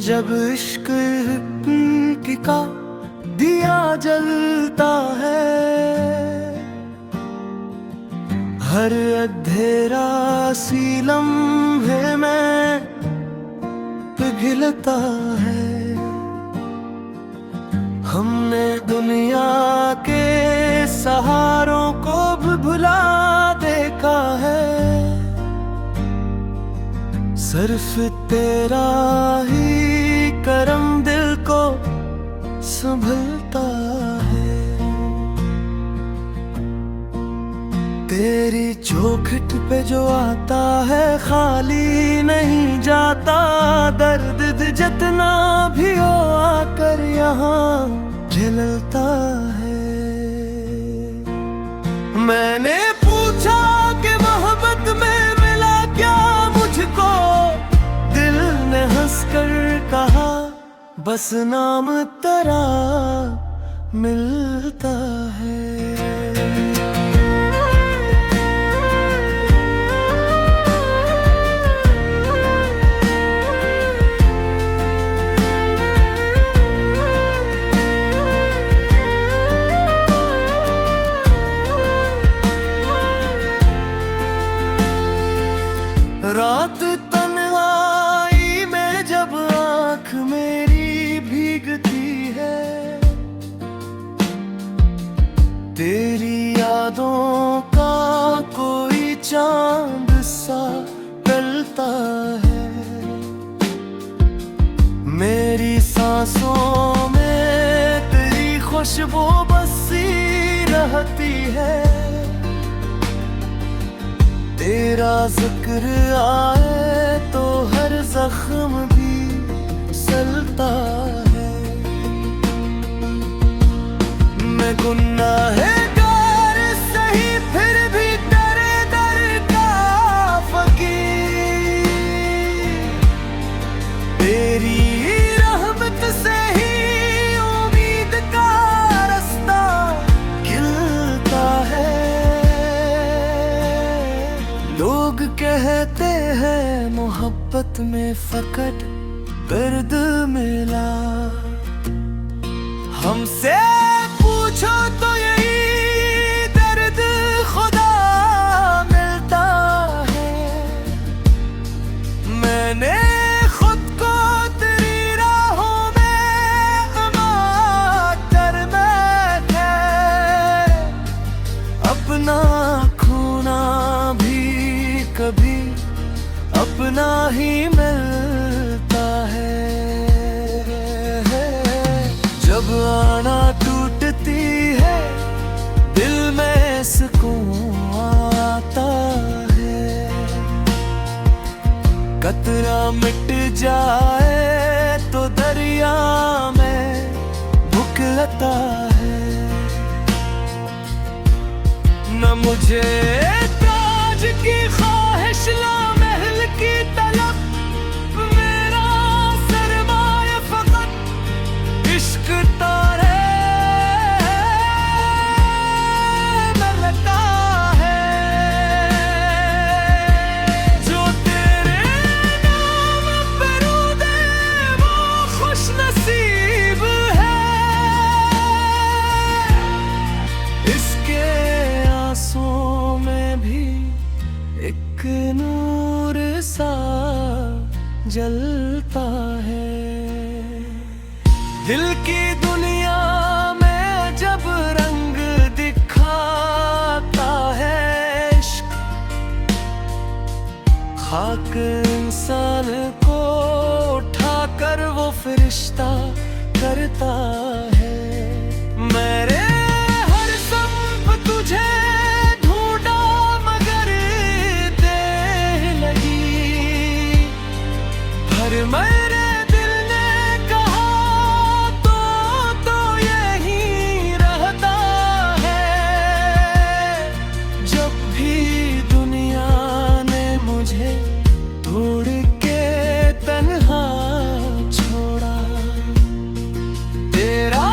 जब इश्क का दिया जलता है, हर अंधेरा सी लम्हे में पिघलता है। हमने दुनिया के सहारों को भी भुला देखा है, सिर्फ तेरा ही करम दिल को संभलता है। तेरी चौखट पे जो आता है खाली नहीं जाता, दर्द जितना भी हो आकर यहाँ झेलता है। मैंने पूछा कि मोहब्बत में मिला क्या मुझको, दिल ने हंसकर कहा बस नाम तेरा मिलता है। रात तन्हाई में जब आँख मेरी भीगती है, तेरी यादों का कोई चांद सा टलता है। मेरी सांसों में तेरी खुशबू बसी रहती है, तेरा जिक्र आए तो हर जख्म भी सलता है। मैं गुनाहगार सही फिर भी तेरे दर का फकीर, तेरी रहमत से ही उम्मीद का रास्ता खिलता है। लोग कहते हैं मोहब्बत में फकत दर्द मिला, हमसे पूछो तो यही दर्द खुदा मिलता है। मैंने खुद को तेरी राहों में कर बैठे, अपना खोना भी कभी अपना ही मिलता है। जब आना टूटती है दिल में सुकून आता है, कतरा मिट जाए तो दरिया में बुकलता है। न मुझे ताज की ख्वाहिश ला महल की तलब, मेरा सरमाया फकत इश्क तारे में लगा है। जो तेरे नाम पे रो दे वो खुश नसीब है, इसके आंसुओं में भी एक नूर सा जलता है। दिल की दुनिया में जब रंग दिखाता है इश्क, खाक इंसान को उठाकर वो फरिश्ता करता है। मेरे हर संप तुझे ढूंढा मगर दे लगी, पर मेरे दिल ने कहा तो यही रहता है। जब भी दुनिया ने मुझे तोड़ के तन्हा छोड़ा, तेरा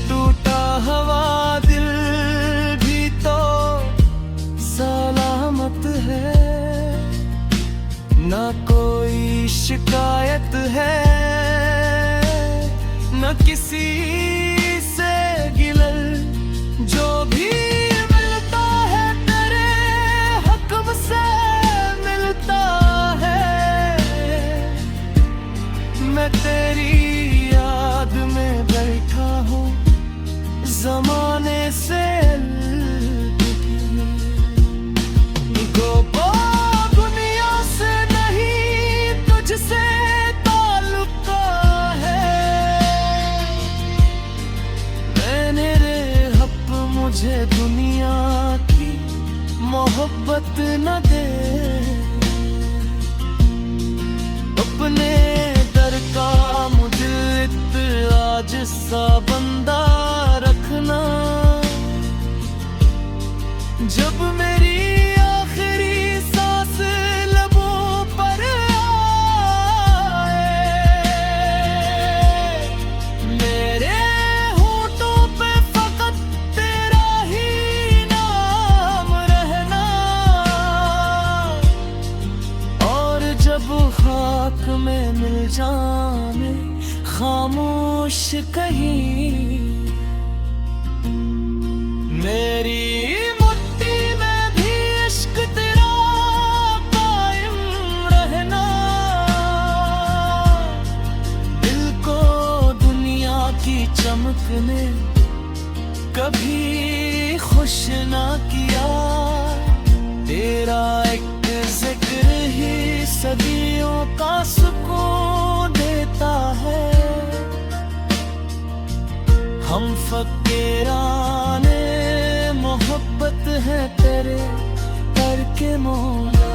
टूटा हुआ दिल भी तो सलामत है, ना कोई शिकायत है, न किसी से गिलल। जो भी मिलता है तेरे हुक्म से मिलता है। मैं तेरी याद में बैठा हूँ जमाने से गोपो दुनिया से नहीं तुझसे ताल्लुक है। मैंने रे हप मुझे दुनिया की मोहब्बत न दे। अपने दर का मुझे आज सा बंदा रखना। जब मेरी आखिरी सांस लबों पर आए, मेरे होठों पे फकत तेरा ही नाम रहना। और जब खाक में मिल जाने खामोश कहीं, मेरी मुट्ठी में भी इश्क तेरा कायम रहना। दिल को दुनिया की चमक ने कभी खुश ना किया। तेरा एक जिक्र ही सदियों का सुकून देता है। हम फकीराने मोहब्बत है तेरे करके मौला।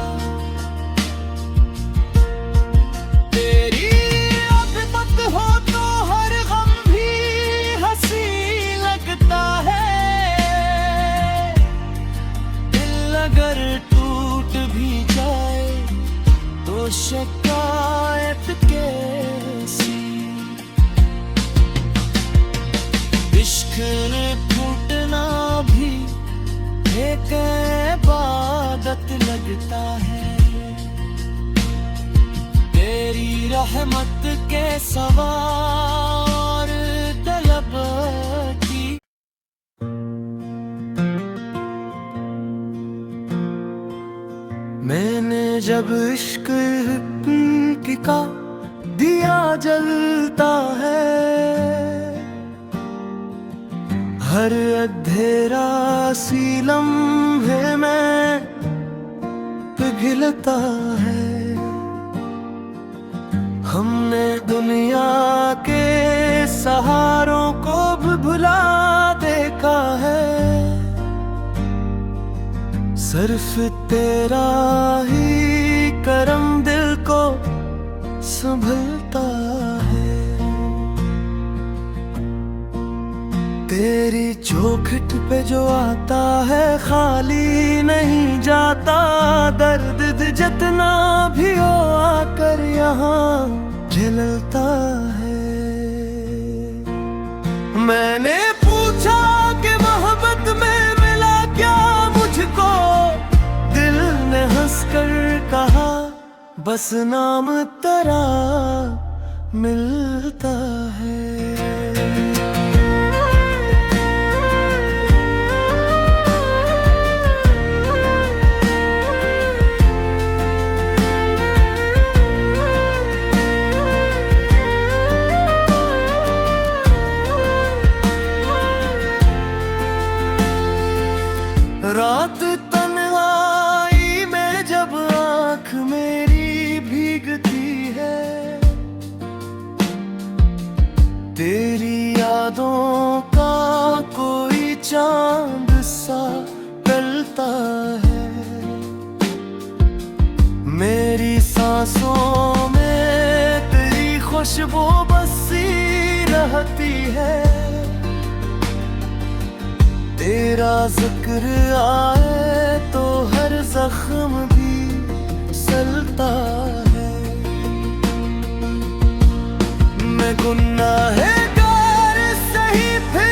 तेरी मोहब्बत हो तो हर गम भी हंसी लगता है। दिल अगर टूट भी जाए तो शिकायत कैसी। इश्क ने फूटना भी एक इबादत लगता है। तेरी रहमत के सवार तलब की। मैंने जब इश्क का दिया जलता है। हर अंधेरा सी लम्हे में पिघलता है। हमने दुनिया के सहारों को भी भुला देखा है। सिर्फ तेरा ही करम दिल को संभलता है। तेरी चौखट पे जो आता है खाली नहीं जाता। दर्द जितना भी हो आकर यहाँ झेलता है। मैंने पूछा कि मोहब्बत में मिला क्या मुझको। दिल ने हंसकर कहा बस नाम तेरा मिलता है। रात तन्हाई में जब आँख मेरी भीगती है। तेरी यादों का कोई चांद सा टलता है। मेरी सांसों में तेरी खुशबू बसी रहती है। तेरा जिक्र आए तो हर जख्म भी सलता है। मैं गुनाहगार सही फिर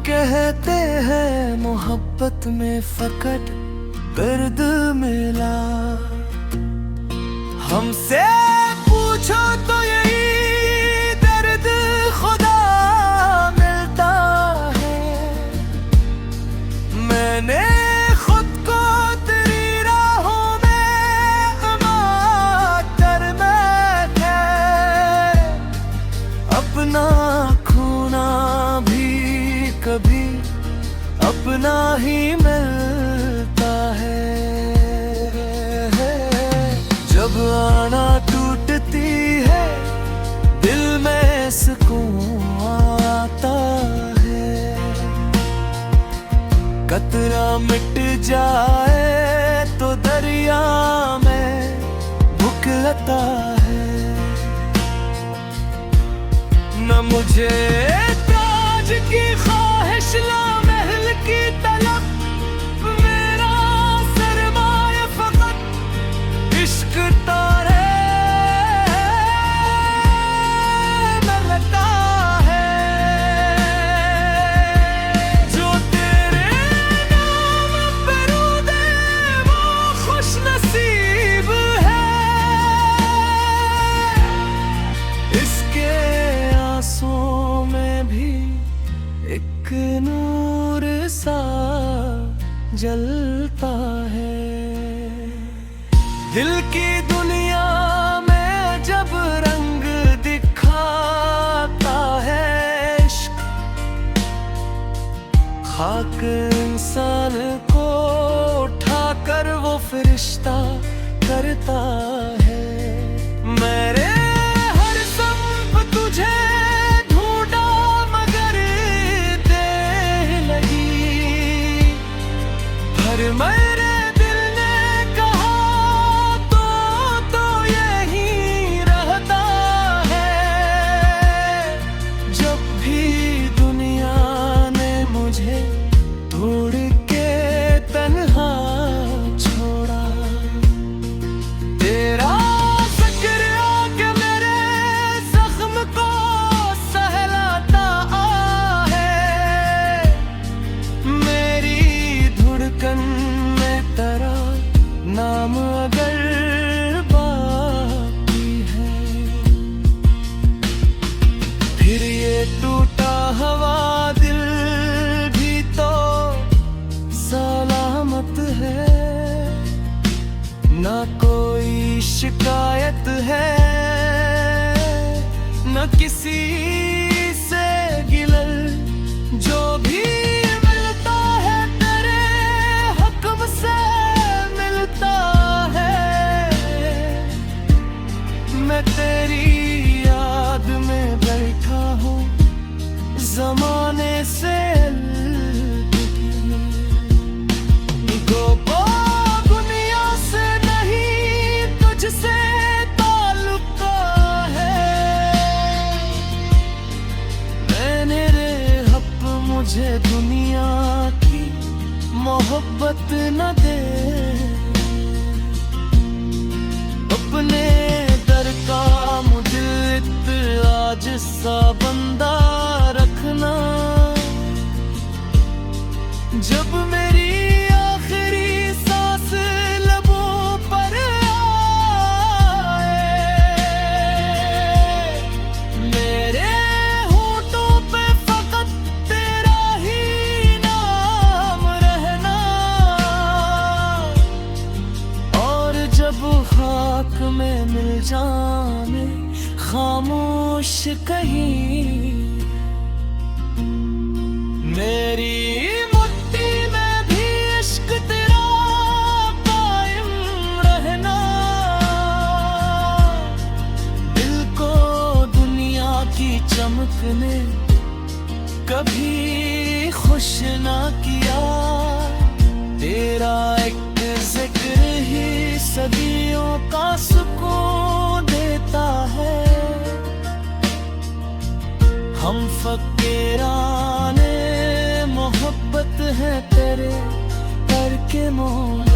कहते हैं मोहब्बत में फकत दर्द मिला। हमसे पूछो तो यही दर्द खुदा मिलता है। मैंने खुद को तेरी राहों में मार मैं अपना खोना भी कभी अपना ही मिलता है। जब आना टूटती है दिल में सुकून आता है। कतरा मिट जाए तो दरिया में बुकलता है। न मुझे ताज की ख्वाहिश ला महल की तलब, मेरा सरमाया फकत इश्क तारे में लगता है। जो तेरे नाम पे रो दे वो खुश नसीब है। इसके आंसुओं में भी एक नूर सा जलता है। दिल की दुनिया में जब रंग दिखाता है इश्क, खाक इंसान को उठाकर वो फरिश्ता करता है। मेरे हर संप तुझे ढूंढा मगर देर लगी। पर मेरे दिल ने कहा तो यही रहता है। जब भी दुनिया ने मुझे छोड़ के तन्हा छोड़ा, तेरा ज़िक्र आके मेरे ज़ख्म को सहलाता है। मेरी धड़कन में तेरा नाम अगर बाकी है, फिर ये टूटा हवा दिल भी तो सलामत है। ना कोई शिकायत है न किसी से गिलल। जो भी मिलता है तेरे हुक्म से मिलता है। मैं तेरी याद में बैठा हूँ ज़माने से गोपो दुनिया से नहीं तुझसे ताल्लुक है। मैंने रे हप मुझे दुनिया की मोहब्बत न दे। अपने दर का मुदित आज सा बंदा रखना। जब मेरी आखिरी सांस लबों पर आए, मेरे होठों पे फकत तेरा ही नाम रहना। और जब खाक में मिल जाने खामोश कहीं, मेरी मुट्ठी में भी इश्क तेरा कायम रहना। दिल को दुनिया की चमक ने कभी खुश ना किया। तेरा एक जिक्र ही सदियों का सुकून देता है। हम फकीराने मोहब्बत है तेरे करके मोह।